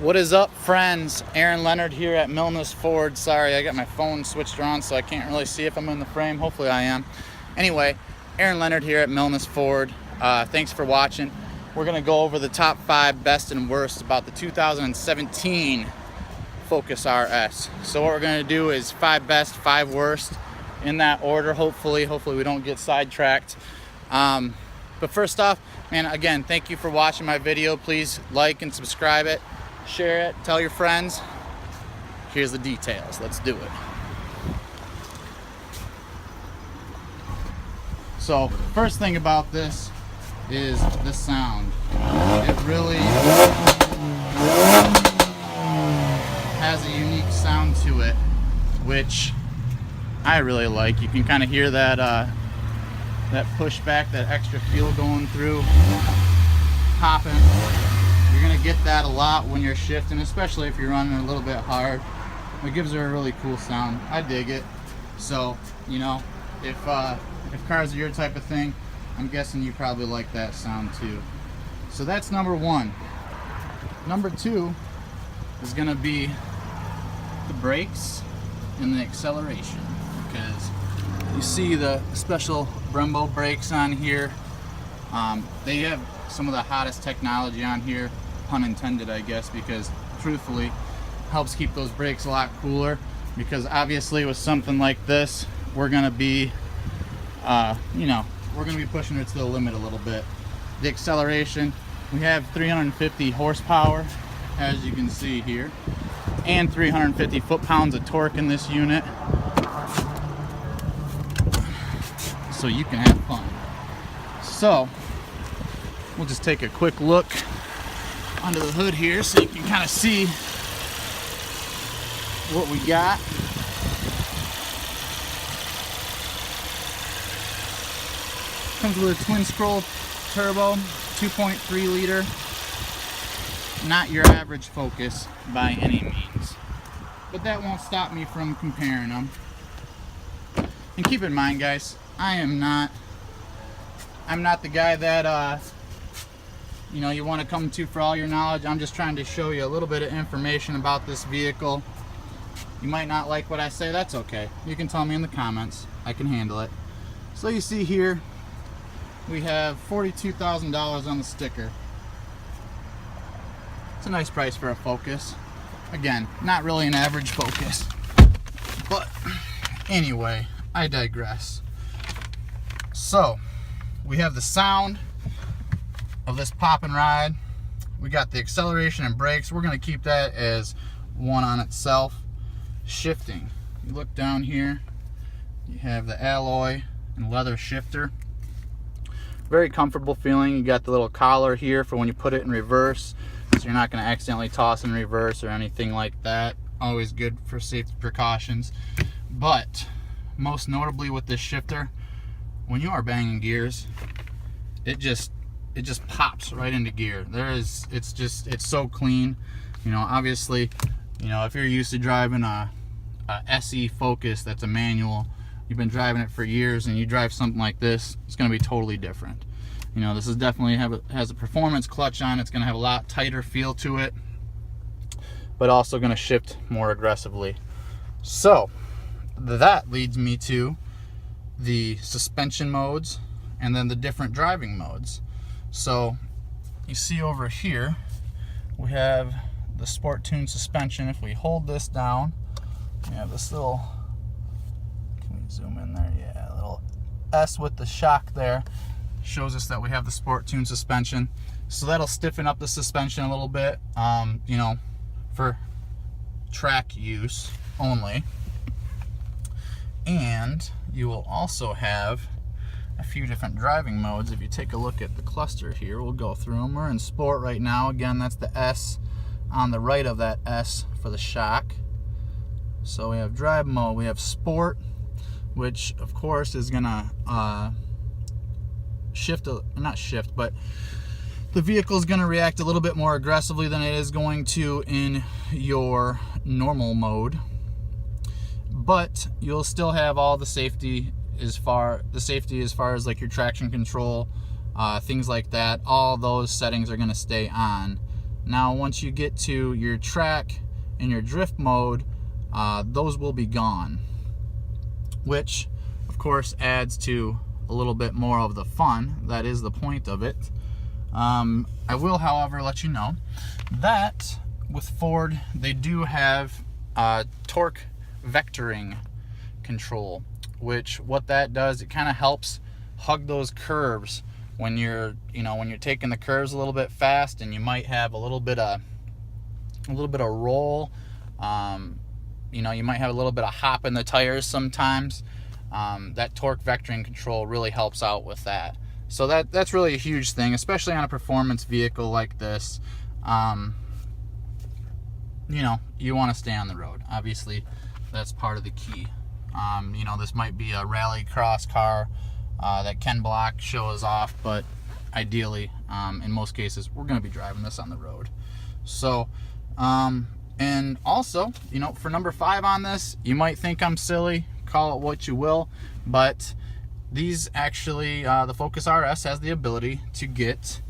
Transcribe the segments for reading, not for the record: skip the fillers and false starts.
What is up, friends? Aaron Leonard here at Milnes Ford. Sorry, I got my phone switched around so I can't really see if I'm in the frame. Hopefully I am. Anyway, Aaron Leonard here at Milnes Ford. Thanks for watching. We're going to go over the top 5 best and worst about the 2017 Focus RS. So what we're going to do is 5 best, 5 worst in that order. Hopefully we don't get sidetracked. But first off, man, again, thank you for watching my video. Please like and subscribe it. Share it, tell your friends. Here's the details. Let's do it. So, first thing about this is the sound. It really has a unique sound to it, which I really like. You can kind of hear that that pushback, that extra feel going through, popping. You're gonna get that a lot when you're shifting, especially if you're running a little bit hard. It gives her a really cool sound. I dig it. So, you know, if cars are your type of thing, I'm guessing you probably like that sound too. So that's number 1. Number 2 is gonna be the brakes and the acceleration, because you see the special brembo brakes on here. They have some of the hottest technology on here, pun intended, I guess, because truthfully helps keep those brakes a lot cooler, because obviously with something like this we're gonna be we're gonna be pushing it to the limit a little bit. The acceleration, we have 350 horsepower, as you can see here, and 350 foot-pounds of torque in this unit, so you can have fun. So we'll just take a quick look under the hood here so you can kind of see what we got. Comes with a twin-scroll turbo, 2.3 liter. Not your average Focus by any means, but that won't stop me from comparing them. And keep in mind, guys, I'm not the guy that you want to come to for all your knowledge. I'm just trying to show you a little bit of information about this vehicle. You might not like what I say, that's okay. You can tell me in the comments. I can handle it. So you see here, we have $42,000 on the sticker. It's a nice price for a Focus. Again, not really an average Focus. But anyway, I digress. So, we have the sound of this pop and ride. We got the acceleration and brakes. We're going to keep that as one on itself. Shifting. You look down here, you have the alloy and leather shifter. Very comfortable feeling. You got the little collar here for when you put it in reverse, so you're not going to accidentally toss in reverse or anything like that. Always good for safety precautions. But most notably with this shifter, when you are banging gears, it just pops right into gear. It's so clean. You know, obviously, if you're used to driving a SE Focus that's a manual, you've been driving it for years, and you drive something like this, it's going to be totally different. This is definitely has a performance clutch on. It's going to have a lot tighter feel to it, but also going to shift more aggressively. So that leads me to the suspension modes and then the different driving modes. So you see over here we have the Sport Tune suspension. If we hold this down, we have this little, can we zoom in there? Yeah, a little S with the shock there shows us that we have the Sport Tune suspension. So that'll stiffen up the suspension a little bit, for track use only. And you will also have a few different driving modes. If you take a look at the cluster here, we'll go through them. We're in Sport right now. Again, that's the S on the right of that S for the shock. So we have drive mode, we have Sport, which of course is gonna but the vehicle is going to react a little bit more aggressively than it is going to in your normal mode, but you'll still have all the safety as far as like your traction control, things like that. All those settings are going to stay on. Now once you get to your track and your drift mode, those will be gone, which of course adds to a little bit more of the fun. That is the point of it. I will, however, let you know that with Ford, they do have torque vectoring control, which what that does, it kind of helps hug those curves when you're taking the curves a little bit fast, and you might have a little bit of roll. You might have a little bit of hop in the tires sometimes. That torque vectoring control really helps out with that. So that's really a huge thing, especially on a performance vehicle like this. You want to stay on the road. Obviously, that's part of the key. This might be a rally cross car that can block, show us off, but ideally, in most cases, we're going to be driving this on the road. So, and also, for number 5 on this, you might think I'm silly, call it what you will, but these actually, the Focus RS has the ability to get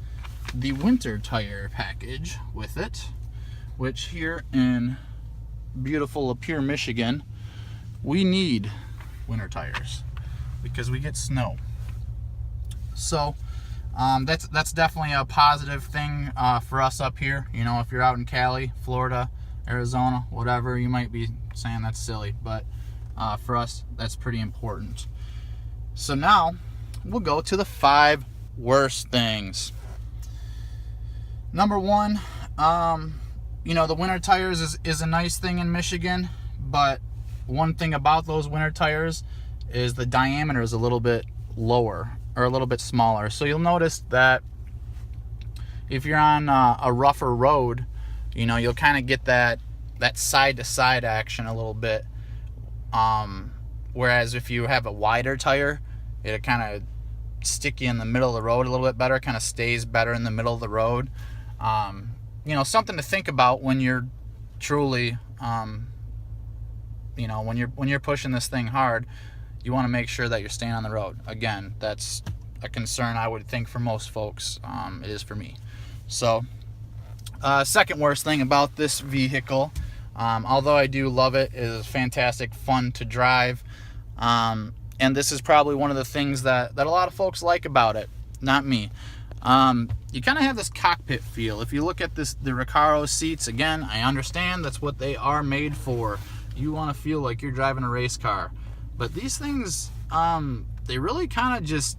the winter tire package with it, which here in beautiful Lapeer, Michigan, we need winter tires because we get snow. So that's definitely a positive thing for us up here. If you're out in Cali, Florida, Arizona, whatever, you might be saying that's silly, but for us, that's pretty important. So now we'll go to the 5 worst things. Number 1, the winter tires is a nice thing in Michigan, but one thing about those winter tires is the diameter is a little bit lower or a little bit smaller. So you'll notice that if you're on a rougher road, you'll kind of get that side-to-side action a little bit. Whereas if you have a wider tire, it'll kind of stick you in the middle of the road a little bit better, kind of stays better in the middle of the road. Something to think about when you're truly, when you're pushing this thing hard, you want to make sure that you're staying on the road. Again, that's a concern I would think for most folks. It is for me. So, second worst thing about this vehicle, although I do love it, is fantastic fun to drive. And this is probably one of the things that a lot of folks like about it, not me. You kind of have this cockpit feel. If you look at the Recaro seats, again, I understand that's what they are made for. You want to feel like you're driving a race car. But these things, they really kind of just,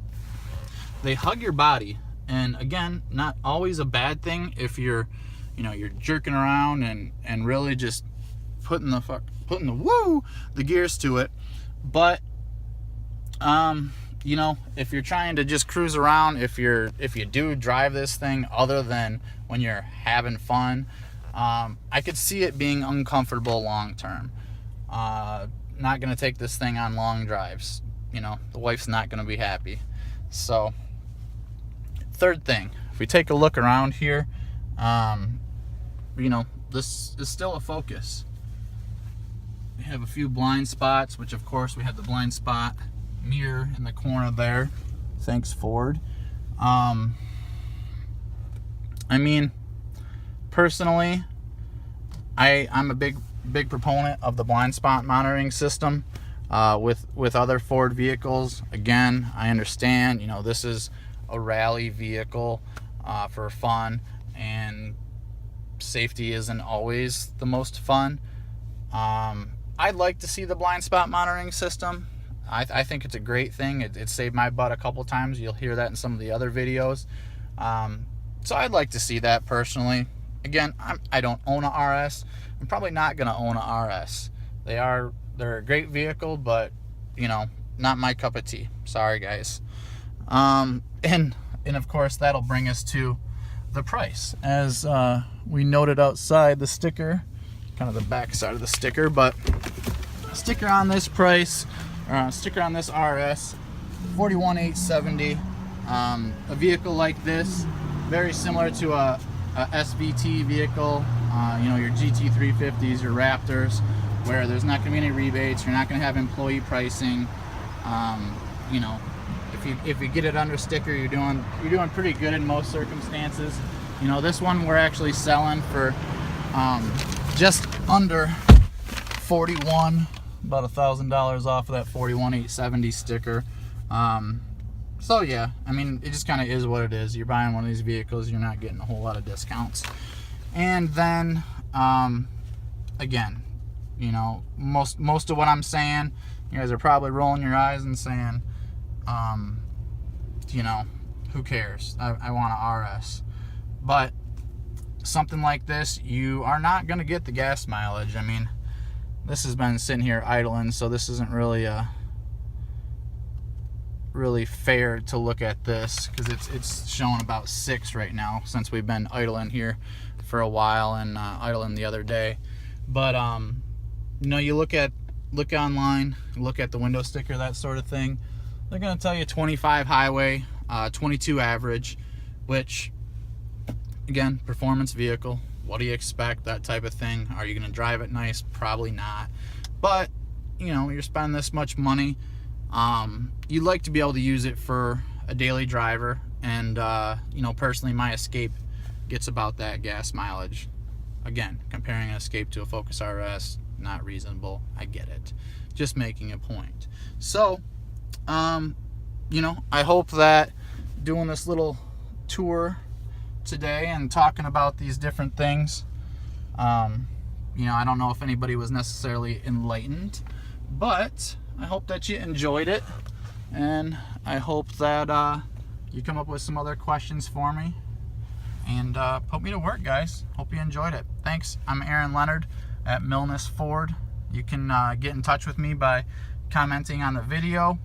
they hug your body. And again, not always a bad thing if you're jerking around and really just putting the gears to it. But if you're trying to just cruise around, if you do drive this thing other than when you're having fun, I could see it being uncomfortable long term. Not going to take this thing on long drives. The wife's not going to be happy. So, third thing, if we take a look around here, this is still a Focus. We have a few blind spots, which of course we have the blind spot mirror in the corner there. Thanks, Ford. Personally, I'm a big proponent of the blind spot monitoring system with other Ford vehicles. Again, I understand, this is a rally vehicle for fun, and safety isn't always the most fun. I'd like to see the blind spot monitoring system. I think it's a great thing. It saved my butt a couple times. You'll hear that in some of the other videos. So I'd like to see that personally. Again, I don't own a RS. I'm probably not going to own a RS. They're a great vehicle, but not my cup of tea. Sorry, guys. And of course, that'll bring us to the price. As we noted outside the sticker, kind of the back side of the sticker, but sticker on this price, sticker on this RS, $41,870. A vehicle like this, very similar to a SVT vehicle, your GT350s, your Raptors, where there's not going to be any rebates, you're not going to have employee pricing. If you get it under sticker, you're doing pretty good in most circumstances. You know, this one we're actually selling for just under 41, about $1,000 off of that 41,870 sticker. So yeah, I mean, it just kind of is what it is. You're buying one of these vehicles, you're not getting a whole lot of discounts. And then again, you know, most of what I'm saying, you guys are probably rolling your eyes and saying, you know, who cares? I want a RS. But something like this, you are not going to get the gas mileage. I mean, this has been sitting here idling, so this isn't really really fair to look at this, because it's showing about 6 right now since we've been idling here for a while, and idling the other day. But you know, you look online, look at the window sticker, that sort of thing, they're going to tell you 25 highway, 22 average, which again, performance vehicle, what do you expect, that type of thing. Are you going to drive it nice? Probably not. But you know, you're spending this much money, you'd like to be able to use it for a daily driver. And you know, personally, my Escape gets about that gas mileage. Again, comparing an Escape to a Focus RS, not reasonable. I get it, just making a point. So you know, I hope that doing this little tour today and talking about these different things, you know, I don't know if anybody was necessarily enlightened, but I hope that you enjoyed it, and I hope that you come up with some other questions for me, and put me to work, guys. Hope you enjoyed it. Thanks. I'm Aaron Leonard at Milnes Ford. You can get in touch with me by commenting on the video.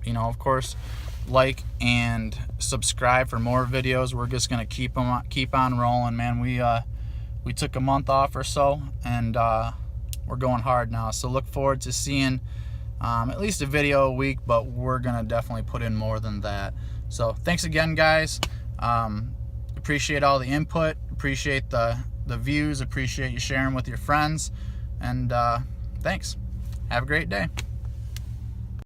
You know, of course, like and subscribe for more videos. We're just gonna keep on rolling, man. We took a month off or so, and we're going hard now. So look forward to seeing at least a video a week, but we're gonna definitely put in more than that. So thanks again, guys. Appreciate all the input, appreciate the views, appreciate you sharing with your friends, and thanks. Have a great day.